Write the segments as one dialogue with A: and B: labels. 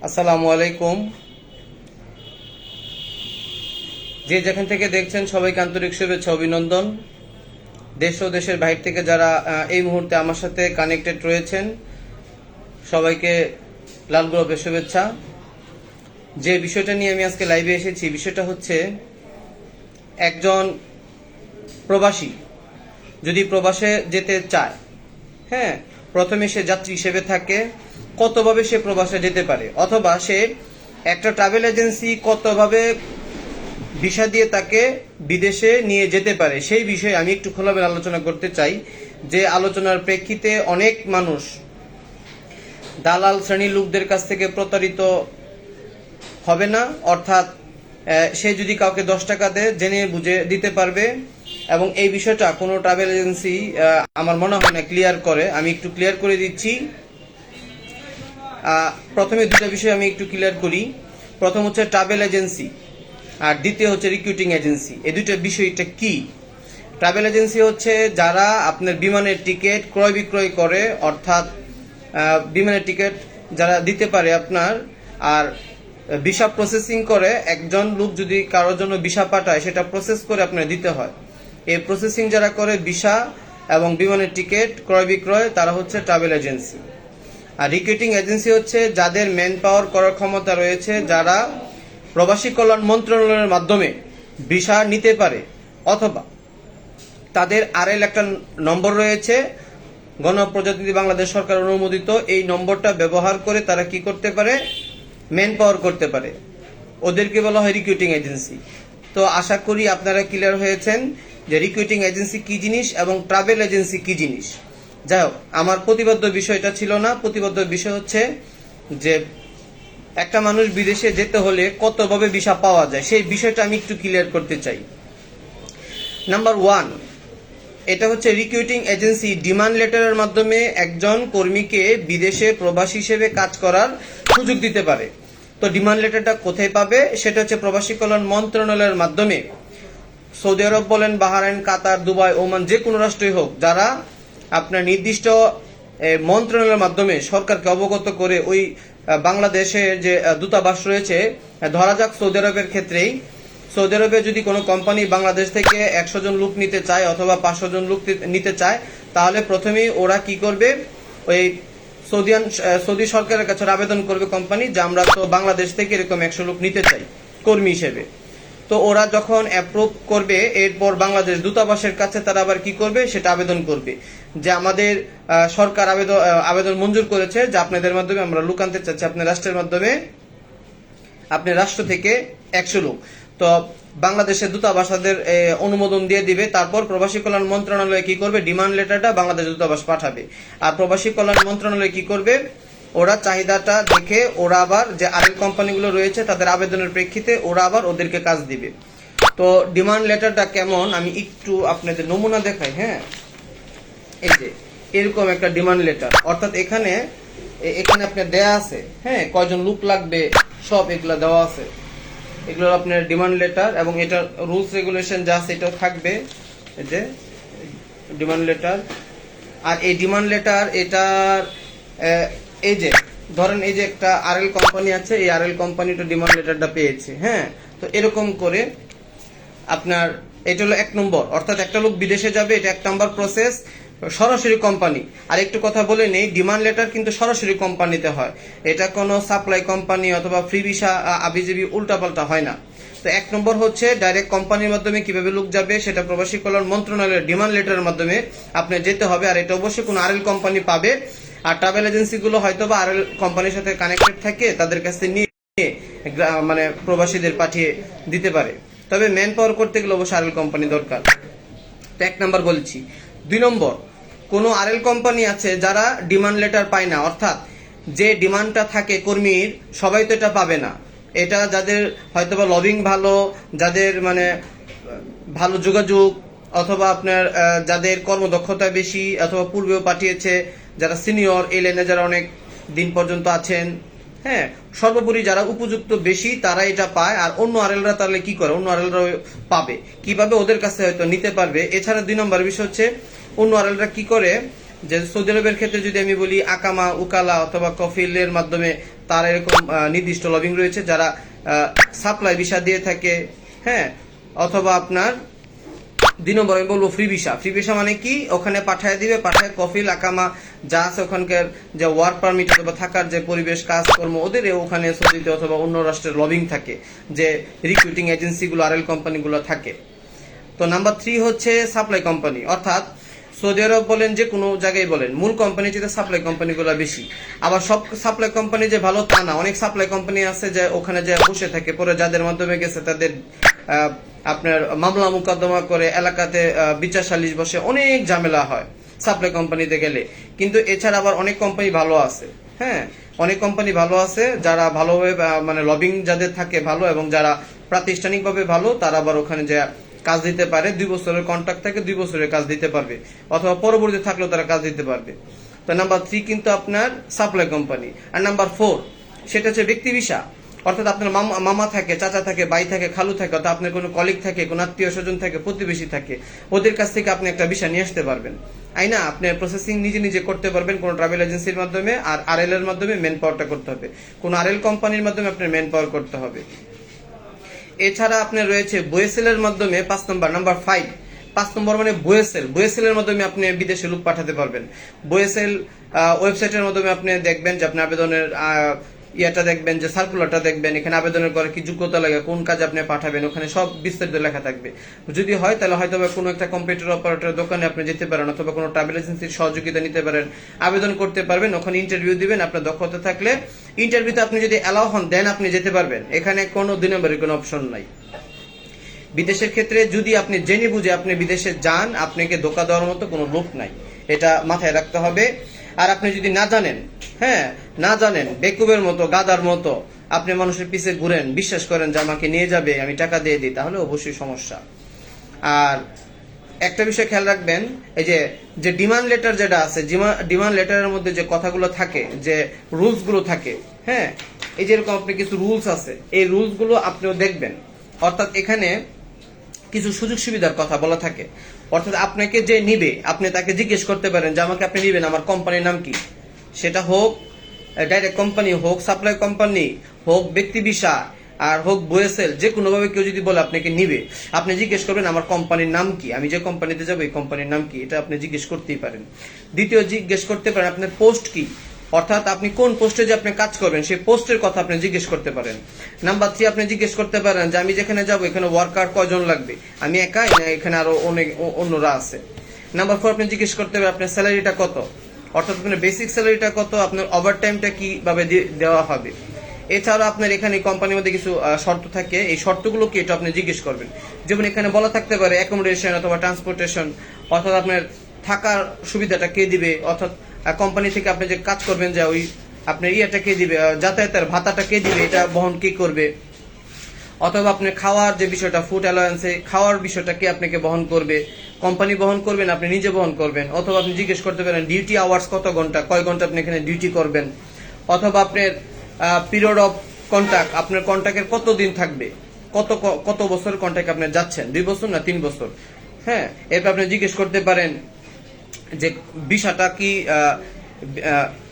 A: আসসালামু আলাইকুম। যে যেখান থেকে দেখছেন সবাইকে আন্তরিক শুভেচ্ছা অভিনন্দন। দেশ ও দেশের বাইরে থেকে যারা এই মুহূর্তে আমার সাথে কানেক্টেড রয়েছেন সবাইকে লাল গোলাপের শুভেচ্ছা। যে বিষয়টা নিয়ে আমি আজকে লাইভে এসেছি, বিষয়টা হচ্ছে একজন প্রবাসী যদি প্রবাসে যেতে চায়, হ্যাঁ, প্রথমে সে যাত্রী হিসেবে থাকে, কতভাবে সে প্রবাসে যেতে পারে, অথবা সে একটা ট্রাভেল এজেন্সি কতভাবে ভিসা দিয়ে তাকে বিদেশে নিয়ে যেতে পারে, সেই বিষয়ে আমি একটু খোলামেলা আলোচনা করতে চাই। যে আলোচনার প্রেক্ষিতে অনেক মানুষ দালাল শ্রেণীর লোকদের কাছ থেকে প্রতারিত হবে না, অর্থাৎ সে যদি কাউকে 10 টাকা দেয় জেনে বুঝে দিতে পারবে। এবং এই বিষয়টা কোনো ট্রাভেল এজেন্সি আমার মনে হয় না ক্লিয়ার করে। আমি একটু ক্লিয়ার করে দিচ্ছি। প্রথমে দুটো বিষয় আমি একটু ক্লিয়ার করি। প্রথম হচ্ছে ট্রাভেল এজেন্সি, আর দ্বিতীয় হচ্ছে রিক্রুটিং এজেন্সি। এই দুটো বিষয়টা কি? ট্রাভেল এজেন্সি হচ্ছে যারা আপনার বিমানের টিকিট ক্রয় বিক্রয় করে, অর্থাৎ বিমানের টিকিট যারা দিতে পারে আপনার, আর ভিসা প্রসেসিং করে। একজন লোক যদি কারোর জন্য ভিসা পাঠায় সেটা প্রসেস করে আপনার দিতে হয়। এই প্রসেসিং যারা করে ভিসা এবং বিমানের টিকিট ক্রয় বিক্রয়, তারা হচ্ছে ট্রাভেল এজেন্সি। আর রিক্রুটিং এজেন্সি হচ্ছে যাদের ম্যান পাওয়ার করার ক্ষমতা রয়েছে, যারা প্রবাসী কল্যাণ মন্ত্রণালয়ের মাধ্যমে ভিসা নিতে পারে, অথবা তাদের আরএল একটা নম্বর রয়েছে, গণপ্রজাতন্ত্রী বাংলাদেশ সরকার অনুমোদিত। এই নম্বরটা ব্যবহার করে তারা কি করতে পারে? ম্যান পাওয়ার করতে পারে। ওদেরকে বলা হয় রিক্রুটিং এজেন্সি। তো আশা করি আপনারা ক্লিয়ার হয়েছেন যে রিক্রুটিং এজেন্সি কি জিনিস এবং ট্রাভেল এজেন্সি কি জিনিস। যাই হোক, আমার প্রতিবদ্ধ বিষয়টা ছিল না। প্রতিবদ্ধ বিষয় হচ্ছে যে একটা মানুষ বিদেশে যেতে হলে কতভাবে ভিসা পাওয়া যায়, সেই বিষয়টা আমি একটু ক্লিয়ার করতে চাই। নাম্বার 1, এটা হচ্ছে রিক্রুটিং এজেন্সি ডিমান্ড লেটারের মাধ্যমে একজন কর্মীকে বিদেশে প্রবাসী হিসেবে কাজ করার সুযোগ দিতে পারে। তো ডিমান্ড লেটারটা কোথায় পাবে? সেটা হচ্ছে প্রবাসী কল্যাণ মন্ত্রণালয়ের মাধ্যমে। সৌদি আরব বলেন, বাহরাইন, কাতার, দুবাই, ওমান, যে কোনো রাষ্ট্রই হোক, যারা আপনার নির্দিষ্ট মন্ত্রণালয়ের মাধ্যমে সরকারকে অবগত করে ওই বাংলাদেশের যে দূতাবাস রয়েছে, ধরা যাক সৌদি আরবের ক্ষেত্রেই, সৌদি আরবে যদি কোনো কোম্পানি বাংলাদেশ থেকে 100 জন লোক নিতে চায় অথবা 500 জন লোক নিতে চায়, তাহলে প্রথমেই ওরা কি করবে? ওই সৌদি সরকারের কাছে আবেদন করবে কোম্পানি যে আমরা তো বাংলাদেশ থেকে এরকম 100 লোক নিতে চাই কর্মী হিসেবে। তো ওরা যখন অ্যাপ্রুভ করবে, এরপর বাংলাদেশ দূতাবাসের কাছে তারা আবার কি করবে? সেটা আবেদন করবে যে আমাদের সরকার আবেদন মঞ্জুর করেছে যে আপনাদের মাধ্যমে আমরা লোক আনতে চাচ্ছি, আপনার রাষ্ট্রের মাধ্যমে, আপনার রাষ্ট্র থেকে 100 লোক। তো বাংলাদেশের দূতাবাস তাদের অনুমোদন দিয়ে দিবে। তারপর প্রবাসী কল্যাণ মন্ত্রণালয় কি করবে? ডিমান্ড লেটারটা বাংলাদেশ দূতাবাস পাঠাবে। আর প্রবাসী কল্যাণ মন্ত্রণালয় কি করবে? ওরা চাহিদাটা দেখে ওরা আবার যে আরেক কোম্পানিগুলো রয়েছে তাদের আবেদনের প্রেক্ষিতে ওরা আবার ওদেরকে কাজ দিবে। তো ডিমান্ড লেটারটা কেমন আমি একটু আপনাদের নমুনা দেখাই। হ্যাঁ, এই যে এরকম একটা ডিমান্ড লেটার, অর্থাৎ এখানে আপনার দেয়া আছে, হ্যাঁ, কয়জন লোক লাগবে সব এগুলা দেওয়া আছে। এগুলো আপনার ডিমান্ড লেটার, এবং এটা রুলস রেগুলেশন যা আছে এটাও থাকবে। এই যে ডিমান্ড লেটার। আর এই ডিমান্ড লেটার এটার এই যে ধরেন এই যে একটা আরএল কোম্পানি আছে, এই আরএল কোম্পানিটা ডিমান্ড লেটারটা পেয়েছে। হ্যাঁ, তো এরকম করে আপনার এটা হলো 1 নম্বর, অর্থাৎ একটা লোক বিদেশে যাবে, এটা 1 নম্বর প্রসেস, সরাসরি কোম্পানি। আর একটু কথা বলে নেই, ডিমান্ড লেটার কিন্তু সরাসরি কোম্পানিতে হয়, এটা কোনো সাপ্লাই কোম্পানি অথবা ফ্রি ভিসা আবিজিবি উল্টাপাল্টা হয় না। তো 1 নম্বর হচ্ছে ডাইরেক্ট কোম্পানির মাধ্যমে কিভাবে লোক যাবে, সেটা প্রবাসী কল্যাণ মন্ত্রণালয়ের ডিমান্ড লেটারের মাধ্যমে আপনি যেতে হবে। আর এটা অবশ্যই কোনো আরএল কোম্পানি পাবে। আর ট্রাভেল এজেন্সিগুলো হয়তো বা আরএল কোম্পানির সাথে কানেক্টেড থাকে, তাদের কাছে নিয়ে মানে প্রবাসীদের পাঠিয়ে দিতে পারে। তবে ম্যান পাওয়ার করতে গেলে অবশ্যই আরএল কোম্পানি দরকার। তো 1 নম্বর বলছি। 2 নম্বর, কোনো আরএল কোম্পানি আছে যারা ডিমান্ড লেটার পায় না, অর্থাৎ যে ডিমান্ডটা থাকে কর্মীর, সবাই তো এটা পাবে না। এটা যাদের হয়তোবা লবিং ভালো, যাদের মানে ভালো যোগাযোগ, অথবা আপনার যাদের কর্মদক্ষতা বেশি, অথবা পূর্বেও পাঠিয়েছে, যারা সিনিয়র এই লাইনে, যারা অনেক দিন পর্যন্ত আছেন, হ্যাঁ, সর্বোপরি যারা উপযুক্ত বেশি তারা এটা পায়। আর অন্য আরএলরা তাহলে কি করে? অন্য আরএলরা পাবে কিভাবে? ওদের কাছে হয়তো নিতে পারবে। এছাড়া 2 নম্বর বিষয় হচ্ছে অন্য আরএলরা কি করে, যে সৌদি আরবের ক্ষেত্রে যদি আমি বলি, আকামা, উকালা অথবা কফিলের মাধ্যমে তার এরকম নির্দিষ্ট লবিং রয়েছে যারা সাপ্লাই ভিসা দিয়ে থাকে, হ্যাঁ, অথবা আপনার 2 নম্বর আমি বলবো ফ্রি ভিসা। ফ্রি ভিসা মানে কি, ওখানে পাঠায় দিবে, পাঠায় কফিল আকামা যা আছে ওখানকার যে ওয়ার্ক পারমিট অথবা থাকার যে পরিবেশ কাজকর্ম ওদের ওখানে সৌদিতে অথবা অন্য রাষ্ট্রের লবিং থাকে, যে রিক্রুটিং এজেন্সিগুলো আরএল কোম্পানিগুলো থাকে। তো নাম্বার 3 হচ্ছে সাপ্লাই কোম্পানি, অর্থাৎ সৌদি আরব বলেন যে কোনো জায়গায় বলেন মূল কোম্পানি যেটা সাপ্লাই কোম্পানিগুলো বেশি। আবার সব সাপ্লাই কোম্পানি যে ভালো তা না, অনেক সাপ্লাই কোম্পানি আছে যে ওখানে যে বসে থাকে, পরে যাদের মাধ্যমে গেছে তাদের আপনার মামলা মোকদ্দমা করে এলাকাতে বিচার সালিশ বসে, অনেক ঝামেলা হয় সাপ্লাই কোম্পানিতে গেলে। কিন্তু এছাড়া আবার অনেক কোম্পানি ভালো আছে, হ্যাঁ, অনেক কোম্পানি ভালো আছে যারা ভালোভাবে মানে লবিং যাদের থাকে ভালো, এবং যারা প্রাতিষ্ঠানিকভাবে ভালো তারা আবার ওখানে যে কাজ দিতে পারে, 2 বছরের কন্ট্রাক্ট থাকে, 2 বছরের কাজ দিতে পারবে, অথবা পরবর্তী থাকলেও তারা কাজ দিতে পারবে। তো নাম্বার 3 কিন্তু আপনার সাপ্লাই কোম্পানি। আর নাম্বার 4 সেটা হচ্ছে ব্যক্তি ভিসা, অর্থাৎ আপনার মামা থাকে, চাচা থাকে, ভাই থাকে, খালু থাকে, অর্থাৎ আপনার কোনো কলিগ থাকে, কোনো আত্মীয় স্বজন থাকে, প্রতিবেশী থাকে, ওদের কাছ থেকে আপনি একটা ভিসা নিয়ে আসতে পারবেন। তাই না, আপনি প্রসেসিং নিজে নিজে করতে পারবেন কোনো ট্রাভেল এজেন্সির মাধ্যমে, আর আরএল এর মাধ্যমে মেন পাওয়ারটা করতে হবে, কোনো আরএল কোম্পানির মাধ্যমে আপনার মেন পাওয়ার করতে হবে। এছাড়া আপনার রয়েছে বোয়েসেল এর মাধ্যমে 5 নম্বর, নাম্বার 5 নম্বর মানে বোয়েসেল এর মাধ্যমে আপনি বিদেশে লোক পাঠাতে পারবেন। বোয়েসেল ওয়েবসাইটের মাধ্যমে আপনি দেখবেন যে আপনি আবেদনের ইয়াটা দেখবেন, যে সার্কুলারটা দেখবেন, এখানে আবেদনের করে কি যোগ্যতা লাগে, কোন কাজে আপনি পাঠাবেন, ওখানে সব বিস্তারিত লেখা থাকবে। যদি হয় তাহলে হয়তো কোনো একটা কম্পিউটার অপারেটর দোকানে আপনি যেতে পারেন, অথবা কোনো ট্রাভেল এজেন্সির সহযোগিতা নিতে পারেন, আবেদন করতে পারবেন, ওখানে ইন্টারভিউ দিবেন। আপনার দক্ষতা থাকলে ইন্টারভিউতে আপনি যদি অ্যালাউ হন দেন আপনি যেতে পারবেন, এখানে কোনো 2 নম্বরের কোনো অপশন নাই। বিদেশের ক্ষেত্রে যদি আপনি জেনে বুঝে আপনি বিদেশে যান, আপনাকে ধোকা দেওয়ার মতো কোনো লোক নাই, এটা মাথায় রাখতে হবে। আর আপনি যদি না জানেন, হ্যাঁ, না জানেন, বেকুবের মতো, গাদার মতো আপনি মানুষের পিছে ঘুরেন, বিশ্বাস করেন যে আমাকে নিয়ে যাবে, আমি টাকা দিয়ে দিই, তাহলে অবশ্যই সমস্যা। আর একটা বিষয় খেয়াল রাখবেন, এই যে ডিমান্ড লেটার যেটা আছে, ডিমান্ড লেটারের মধ্যে যে কথাগুলো থাকে, যে রুলস গুলো থাকে, হ্যাঁ, এই যেরকম আপনি কিছু রুলস আছে, এই রুলস গুলো আপনিও দেখবেন। অর্থাৎ এখানে কিছু সুযোগ সুবিধার কথা বলা থাকে, অর্থাৎ আপনাকে যে নিবে আপনি তাকে জিজ্ঞেস করতে পারেন যে আমাকে আপনি নিবেন, আমার কোম্পানির নাম কি, সেটা হোক ডাইরেক্ট কোম্পানি, হোক সাপ্লাই কোম্পানি, হোক ব্যক্তি ভিসা, আর হোক বোয়েসেল, যে কোনো ভাবে কেউ যদি বলে আপনাকে নিবে, আপনি জিজ্ঞেস করবেন আমার কোম্পানির নাম কি, আমি যে কোম্পানিতে যাবো এই কোম্পানির নাম কি, এটা আপনি জিজ্ঞেস করতেই পারেন। দ্বিতীয়, জিজ্ঞেস করতে পারেন আপনার পোস্ট কি, অর্থাৎ আপনি কোন পোস্টে যে আপনি কাজ করবেন সেই পোস্টের কথা আপনি জিজ্ঞেস করতে পারেন। নাম্বার 3, আপনি জিজ্ঞেস করতে পারেন যে আমি যেখানে যাব এখানে ওয়ার্কার কয়জন লাগবে, আমি একাই না এখানে আরো অনেক অন্যরা আছে। নাম্বার 4, আপনি জিজ্ঞেস করতে পারেন আপনার স্যালারিটা কত, অর্থাৎ আপনার বেসিক স্যালারিটা কত, আপনার ওভারটাইমটা কিভাবে দেওয়া হবে। এছাড়া আপনার এখানে কোম্পানির মধ্যে কিছু শর্ত থাকে, এই শর্তগুলো কি এটা আপনি জিজ্ঞেস করবেন। যেমন এখানে বলা থাকতে পারে অ্যাকোমোডেশন অথবা ট্রান্সপোর্টেশন, অর্থাৎ আপনার থাকার সুবিধাটা কে দিবে, অর্থাৎ কোম্পানি থেকে আপনি যে কাজ করবেন যে ওই আপনার ইয়েটা কে দিবে, যাতায়াতের ভাতাটা কে দিবে, এটা বহন কে করবে, অথবা আপনি খাওয়ার যে বিষয়টা, ফুড অ্যালায়েন্সে খাওয়ার বিষয়টা কে আপনাকে বহন করবে, কোম্পানি বহন করবেন, আপনি নিজে বহন করবেন। অথবা আপনি জিজ্ঞেস করতে পারেন ডিউটি আওয়ার্স কত ঘন্টা, কয় ঘন্টা আপনি এখানে ডিউটি করবেন, অথবা আপনার পিরিয়ড অফ কন্ট্রাক্ট, আপনার কন্ট্রাক্টের কত দিন থাকবে, কত বছর কন্ট্রাক্ট আপনি যাচ্ছেন, 2 বছর না 3 বছর, হ্যাঁ। এরপর আপনি জিজ্ঞেস করতে পারেন যে ভিসাটা কি,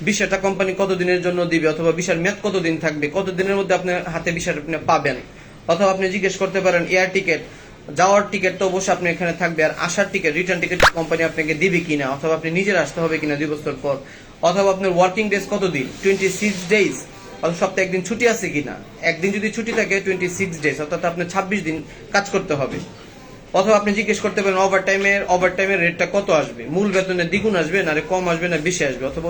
A: ভিসাটা কোম্পানি কতদিনের জন্য দিবে, অথবা ভিসার মেয়াদ কতদিন থাকবে, কতদিনের মধ্যে আপনার হাতে ভিসাটা আপনি পাবেন। অথবা আপনি জিজ্ঞেস করতে পারেন এয়ার টিকেট, যাওয়ার টিকিট তো অবশ্যই আপনি এখানে থাকবে, আর আসার টিকিট, রিটার্ন টিকিট কোম্পানি আপনাকে দিবে কিনা, অথবা আপনি নিজের আসতে হবে কিনা 2 বছর পর। অথবা আপনার ওয়ার্কিং ডেজ কতদিন, 26 ডেজ, অথবা সপ্তাহে একদিন ছুটি আছে কিনা, একদিন যদি ছুটি থাকে 26 ডেজ, অর্থাৎ আপনি 26 দিন কাজ করতে হবে। অথবা আপনি জিজ্ঞেস করতে পারেন ওভারটাইমের রেটটা কত আসবে, মূল বেতনের দ্বিগুণ আসবে না কম আসবে না বেশি আসবে, অথবা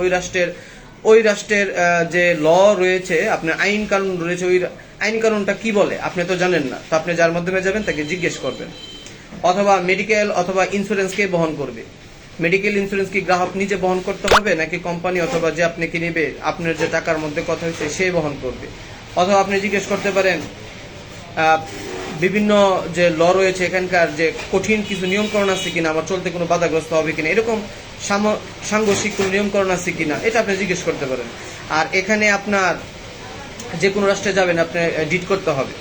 A: ওই রাষ্ট্রের যে ল রয়েছে, আপনার আইন কানুন রয়েছে, ওই আইন কানুনটা কি বলে আপনি তো জানেন না, তো আপনি যার মাধ্যমে যাবেন তাকে জিজ্ঞেস করবেন। অথবা মেডিকেল অথবা ইন্স্যুরেন্স কে বহন করবে, মেডিকেল ইন্স্যুরেন্স কি গ্রাহক নিজে বহন করতে হবে নাকি কোম্পানি অথবা যে আপনাকে নেবে আপনার যে টাকার মধ্যে কথা হয়েছে সে বহন করবে। অথবা আপনি জিজ্ঞেস করতে পারেন বিভিন্ন যে ল রয়েছে এখানকার, যে কঠিন কিছু নিয়মকরণ আছে কিনা, আমার চলতে কোনো বাধাগ্রস্ত হবে কিনা, এরকম সাংঘর্ষিক কোনো নিয়মকরণ আছে কিনা, এটা আপনি জিজ্ঞেস করতে পারেন। আর এখানে আপনার যে কোনো রাষ্ট্রে যাবেন আপনি ডিট করতে হবে,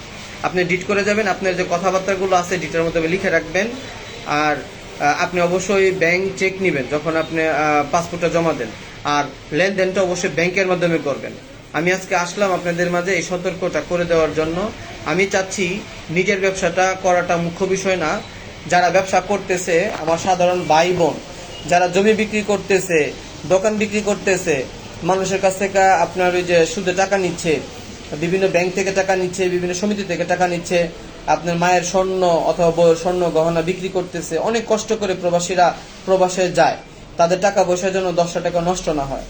A: আপনি ডিট করে যাবেন, আপনার যে কথাবার্তাগুলো আছে ডিটের মধ্যে লিখে রাখবেন। আর আপনি অবশ্যই ব্যাংক চেক নেবেন যখন আপনি পাসপোর্টটা জমা দেন, আর লেনদেনটা অবশ্যই ব্যাংকের মাধ্যমে করবেন। আমি আজকে আসলাম আপনাদের মাঝে এই সতর্কটা করে দেওয়ার জন্য। আমি চাচ্ছি নিজের ব্যবসাটা করাটা মুখ্য বিষয় না, যারা ব্যবসা করতেছে আমার সাধারণ ভাই বোন, যারা জমি বিক্রি করতেছে, দোকান বিক্রি করতেছে, মানুষের কাছ থেকে আপনার ওই যে সুদে টাকা নিচ্ছে, বিভিন্ন ব্যাংক থেকে টাকা নিচ্ছে, বিভিন্ন সমিতি থেকে টাকা নিচ্ছে, আপনার মায়ের স্বর্ণ অথবা বউয়ের স্বর্ণ গহনা বিক্রি করতেছে, অনেক কষ্ট করে প্রবাসীরা প্রবাসে যায়, তাদের টাকা পয়সার জন্য 10টা টাকা নষ্ট না হয়।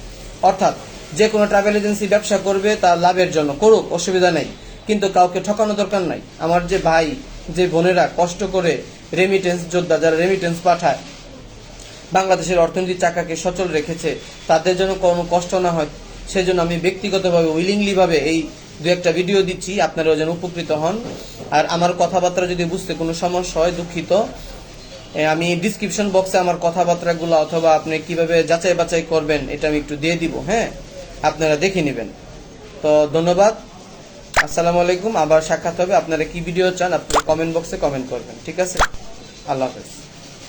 A: অর্থাৎ যে কোনো ট্রাভেল এজেন্সি ব্যবসা করবে তার লাভের জন্য করুক, অসুবিধা নেই, কিন্তু কাউকে ঠকানো দরকার নাই। আমার যে ভাই যে বোনেরা কষ্ট করে রেমিটেন্স যোদ্ধা, যারা রেমিটেন্স পাঠায়, বাংলাদেশের অর্থনীতির চাকাকে সচল রেখেছে, তাদের জন্য কোনো কষ্ট না হয়, সেজন্য আমি ব্যক্তিগতভাবে উইলিংলি ভাবে এই দু একটা ভিডিও দিচ্ছি, আপনারাও যেন উপকৃত হন। আর আমার কথাবার্তা যদি বুঝতে কোনো সমস্যা হয় দুঃখিত। আমি ডিসক্রিপশন বক্সে আমার কথাবার্তাগুলো অথবা আপনি কিভাবে যাচাই বাছাই করবেন এটা আমি একটু দিয়ে দিব, হ্যাঁ, আপনারা দেখে নেবেন। তো ধন্যবাদ, আসসালামু আলাইকুম। আবার সাক্ষাৎ হবে। আপনারা কি ভিডিও চান আপনারা কমেন্ট বক্সে কমেন্ট করবেন, ঠিক আছে? আল্লাহ হাফেজ।